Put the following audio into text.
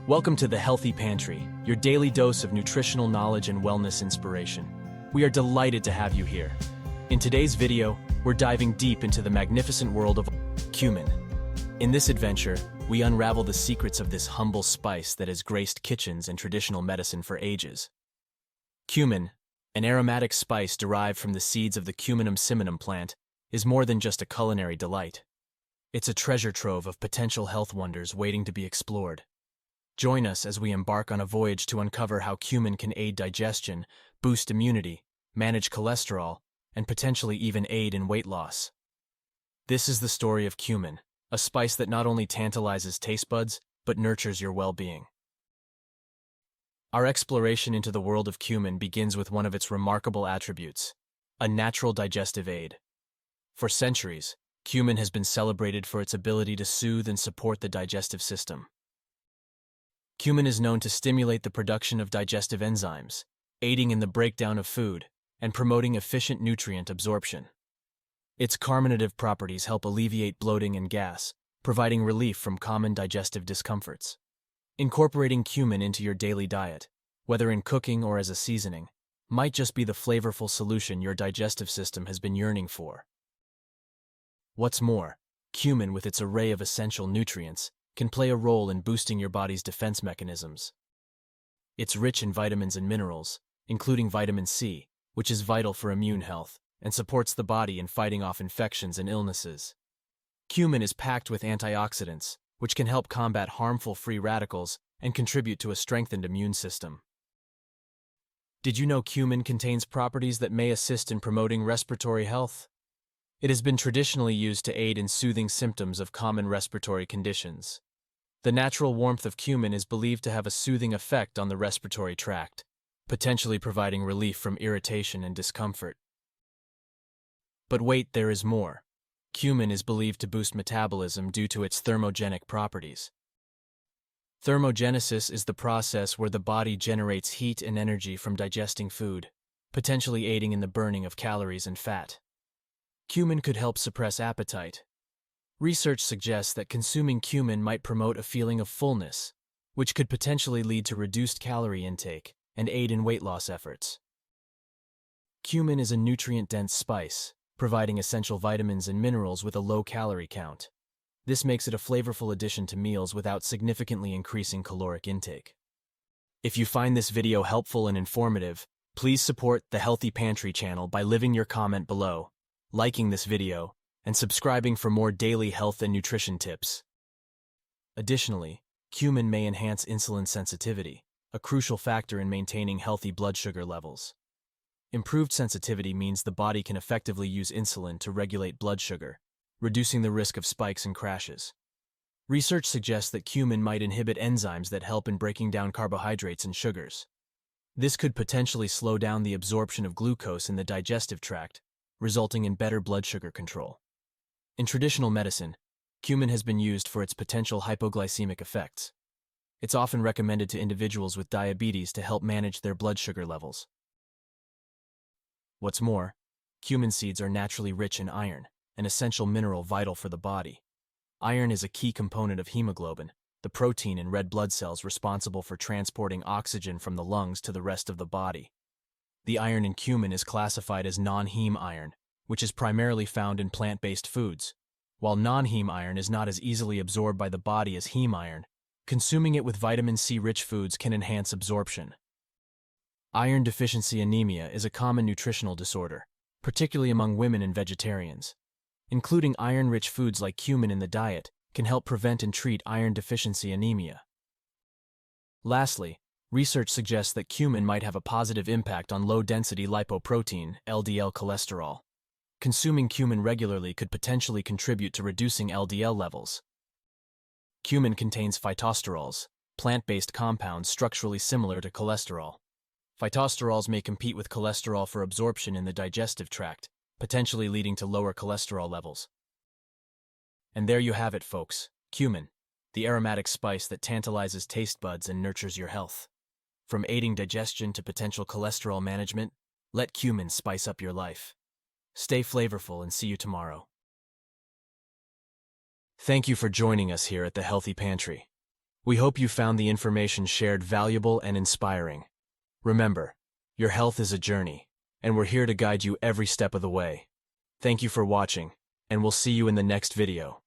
Welcome to the Healthy Pantry, your daily dose of nutritional knowledge and wellness inspiration. We are delighted to have you here. In today's video, we're diving deep into the magnificent world of cumin. In this adventure, we unravel the secrets of this humble spice that has graced kitchens and traditional medicine for ages. Cumin, an aromatic spice derived from the seeds of the Cuminum ciminum plant, is more than just a culinary delight. It's a treasure trove of potential health wonders waiting to be explored. Join us as we embark on a voyage to uncover how cumin can aid digestion, boost immunity, manage cholesterol, and potentially even aid in weight loss. This is the story of cumin, a spice that not only tantalizes taste buds, but nurtures your well-being. Our exploration into the world of cumin begins with one of its remarkable attributes, a natural digestive aid. For centuries, cumin has been celebrated for its ability to soothe and support the digestive system. Cumin is known to stimulate the production of digestive enzymes, aiding in the breakdown of food, and promoting efficient nutrient absorption. Its carminative properties help alleviate bloating and gas, providing relief from common digestive discomforts. Incorporating cumin into your daily diet, whether in cooking or as a seasoning, might just be the flavorful solution your digestive system has been yearning for. What's more, cumin, with its array of essential nutrients, can play a role in boosting your body's defense mechanisms. It's rich in vitamins and minerals, including vitamin C, which is vital for immune health and supports the body in fighting off infections and illnesses. Cumin is packed with antioxidants, which can help combat harmful free radicals and contribute to a strengthened immune system. Did you know cumin contains properties that may assist in promoting respiratory health? It has been traditionally used to aid in soothing symptoms of common respiratory conditions. The natural warmth of cumin is believed to have a soothing effect on the respiratory tract, potentially providing relief from irritation and discomfort. But wait, there is more. Cumin is believed to boost metabolism due to its thermogenic properties. Thermogenesis is the process where the body generates heat and energy from digesting food, potentially aiding in the burning of calories and fat. Cumin could help suppress appetite. Research suggests that consuming cumin might promote a feeling of fullness, which could potentially lead to reduced calorie intake and aid in weight loss efforts. Cumin is a nutrient-dense spice, providing essential vitamins and minerals with a low calorie count. This makes it a flavorful addition to meals without significantly increasing caloric intake. If you find this video helpful and informative, please support the Healthy Pantry channel by leaving your comment below, liking this video, and subscribing for more daily health and nutrition tips. Additionally, cumin may enhance insulin sensitivity, a crucial factor in maintaining healthy blood sugar levels. Improved sensitivity means the body can effectively use insulin to regulate blood sugar, reducing the risk of spikes and crashes. Research suggests that cumin might inhibit enzymes that help in breaking down carbohydrates and sugars. This could potentially slow down the absorption of glucose in the digestive tract, resulting in better blood sugar control. In traditional medicine, cumin has been used for its potential hypoglycemic effects. It's often recommended to individuals with diabetes to help manage their blood sugar levels. What's more, cumin seeds are naturally rich in iron, an essential mineral vital for the body. Iron is a key component of hemoglobin, the protein in red blood cells responsible for transporting oxygen from the lungs to the rest of the body. The iron in cumin is classified as non-heme iron, which is primarily found in plant-based foods. While non-heme iron is not as easily absorbed by the body as heme iron, consuming it with vitamin C-rich foods can enhance absorption. Iron deficiency anemia is a common nutritional disorder, particularly among women and vegetarians. Including iron-rich foods like cumin in the diet can help prevent and treat iron deficiency anemia. Lastly, research suggests that cumin might have a positive impact on low-density lipoprotein, LDL cholesterol. Consuming cumin regularly could potentially contribute to reducing LDL levels. Cumin contains phytosterols, plant-based compounds structurally similar to cholesterol. Phytosterols may compete with cholesterol for absorption in the digestive tract, potentially leading to lower cholesterol levels. And there you have it, folks, cumin, the aromatic spice that tantalizes taste buds and nurtures your health. From aiding digestion to potential cholesterol management, let cumin spice up your life. Stay flavorful and see you tomorrow. Thank you for joining us here at the Healthy Pantry. We hope you found the information shared valuable and inspiring. Remember, your health is a journey, and we're here to guide you every step of the way. Thank you for watching, and we'll see you in the next video.